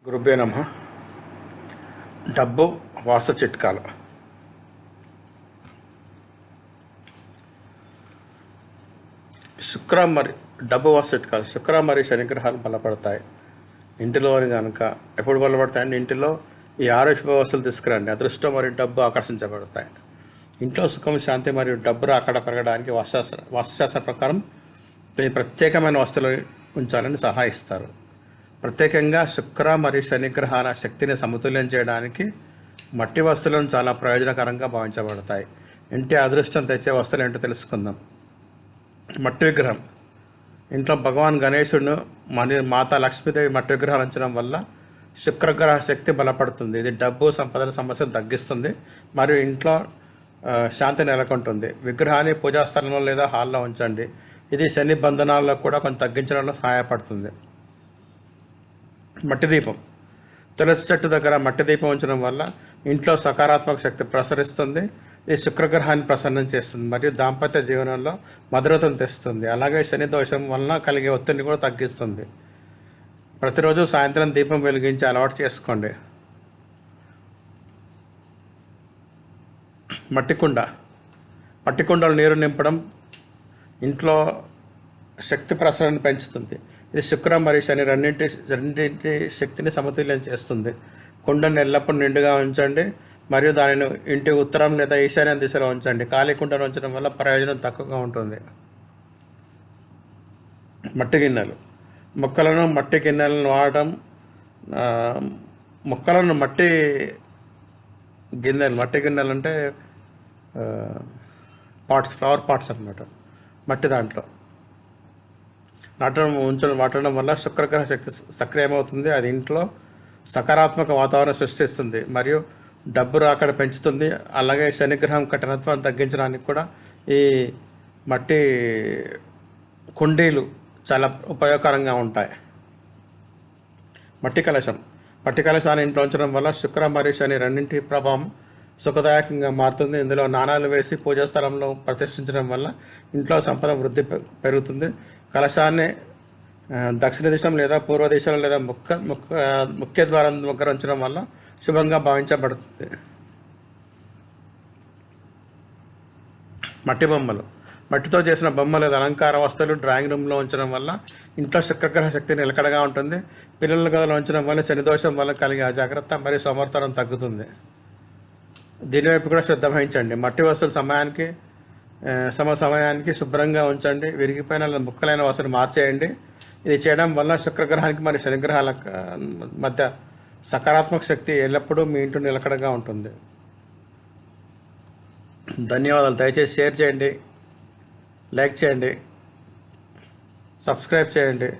గురుభ్యో నమః. డబ్బు వాస్తు చిట్కాలు. డబ్బు వాస్తు చిట్కాలు. శుక్ర మరియు శని గ్రహాలు బలపడతాయి. ఇంటిలో కనుక ఎప్పుడు బలపడతాయంటే ఇంటిలో ఈ ఆరోగ్య వ్యవస్థలు తీసుకురండి. అదృష్టం మరియు డబ్బు ఆకర్షించబడతాయి. ఇంట్లో సుఖం, శాంతి మరియు డబ్బు రాకడ పెరగడానికి వాస్తుశాస్త్ర ప్రకారం కొన్ని ప్రత్యేకమైన వస్తువులు ఉంచాలని సలహా ఇస్తారు. ప్రత్యేకంగా శుక్ర మరియు శని గ్రహాల శక్తిని సమతుల్యం చేయడానికి మట్టి వస్తువులను చాలా ప్రయోజనకరంగా భావించబడతాయి. ఇంటి అదృష్టం తెచ్చే వస్తువులు ఏంటో తెలుసుకుందాం. మట్టి విగ్రహం. ఇంట్లో భగవాన్ గణేశుడు మరియు మాతా లక్ష్మీదేవి మట్టి విగ్రహాలు ఉంచడం వల్ల శుక్రగ్రహ శక్తి బలపడుతుంది. ఇది డబ్బు, సంపదల సమస్యను తగ్గిస్తుంది మరియు ఇంట్లో శాంతి నెలకొంటుంది. విగ్రహాన్ని పూజాస్థలంలో లేదా హాల్లో ఉంచండి. ఇది శని బంధనాల్లో కూడా కొంచెం తగ్గించడంలో సహాయపడుతుంది. మట్టి దీపం. తులసి చెట్టు దగ్గర మట్టి దీపం ఉంచడం వల్ల ఇంట్లో సకారాత్మక శక్తి ప్రసరిస్తుంది. ఇది శుక్రగ్రహాన్ని ప్రసన్నం చేస్తుంది మరియు దాంపత్య జీవనంలో మధురతను తెస్తుంది. అలాగే శని దోషం వలన కలిగే ఒత్తిడిని కూడా తగ్గిస్తుంది. ప్రతిరోజు సాయంత్రం దీపం వెలిగించి అలవాటు చేసుకోండి. మట్టి కుండలు నీరు నింపడం ఇంట్లో శక్తి ప్రసరణ పెంచుతుంది. ఇది శుక్ర మరియు శని రెండింటి శక్తిని సమతుల్యం చేస్తుంది. కుండను ఎల్లప్పుడూ నిండుగా ఉంచండి మరియు దానిని ఇంటి ఉత్తరం లేదా ఈశాన్య దిశలో ఉంచండి. ఖాళీ కుండను ఉంచడం వల్ల ప్రయోజనం తక్కువగా ఉంటుంది. మట్టి గిన్నెలు. మట్టి గిన్నెలను వాడటం. మట్టి గిన్నెలు అంటే ఫ్లవర్ పాట్స్ అన్నమాట. మట్టి దాంట్లో వాడటం వల్ల శుక్రగ్రహ శక్తి సక్రియమవుతుంది. అది ఇంట్లో సకారాత్మక వాతావరణం సృష్టిస్తుంది మరియు డబ్బు రాకడ పెంచుతుంది. అలాగే శనిగ్రహం కఠినత్వాన్ని తగ్గించడానికి కూడా ఈ మట్టి కుండీలు చాలా ఉపయోగకరంగా ఉంటాయి. మట్టి కలశాన్ని ఇంట్లో ఉంచడం వల్ల శుక్ర మరియు శని రెండింటి ప్రభావం సుఖదాయకంగా మారుతుంది. ఇందులో నాణాలు వేసి పూజా స్థలంలో ప్రతిష్ఠించడం వల్ల ఇంట్లో సంపద వృద్ధి పెరుగుతుంది. కలశాన్ని దక్షిణ దిశం లేదా పూర్వ దిశలో లేదా ముఖ్య ద్వారం దగ్గర ఉంచడం వల్ల శుభంగా భావించబడుతుంది. మట్టి బొమ్మలు. మట్టితో చేసిన బొమ్మ లేదా అలంకార వస్తువులు డ్రాయింగ్ రూమ్లో ఉంచడం వల్ల ఇంట్లో శుక్రగ్రహ శక్తి నిలకడగా ఉంటుంది. పిల్లల గదిలో ఉంచడం వల్ల శని దోషం వల్ల కలిగే అజాగ్రత్త మరియు సోమర్తనం తగ్గుతుంది. దీనివైపు కూడా శ్రద్ధ వహించండి. మట్టి వస్తువులు సమయానికి శుభ్రంగా ఉంచండి. విరిగిపోయిన లేదా ముక్కలైన వస్తువులు మార్చేయండి. ఇది చేయడం వల్ల శుక్రగ్రహానికి మరియు శనిగ్రహాల మధ్య సకారాత్మక శక్తి ఎల్లప్పుడూ మీ ఇంట్లో నిలకడగా ఉంటుంది. ధన్యవాదాలు. దయచేసి షేర్ చేయండి, లైక్ చేయండి, సబ్స్క్రైబ్ చేయండి,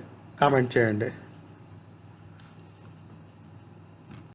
కామెంట్ చేయండి.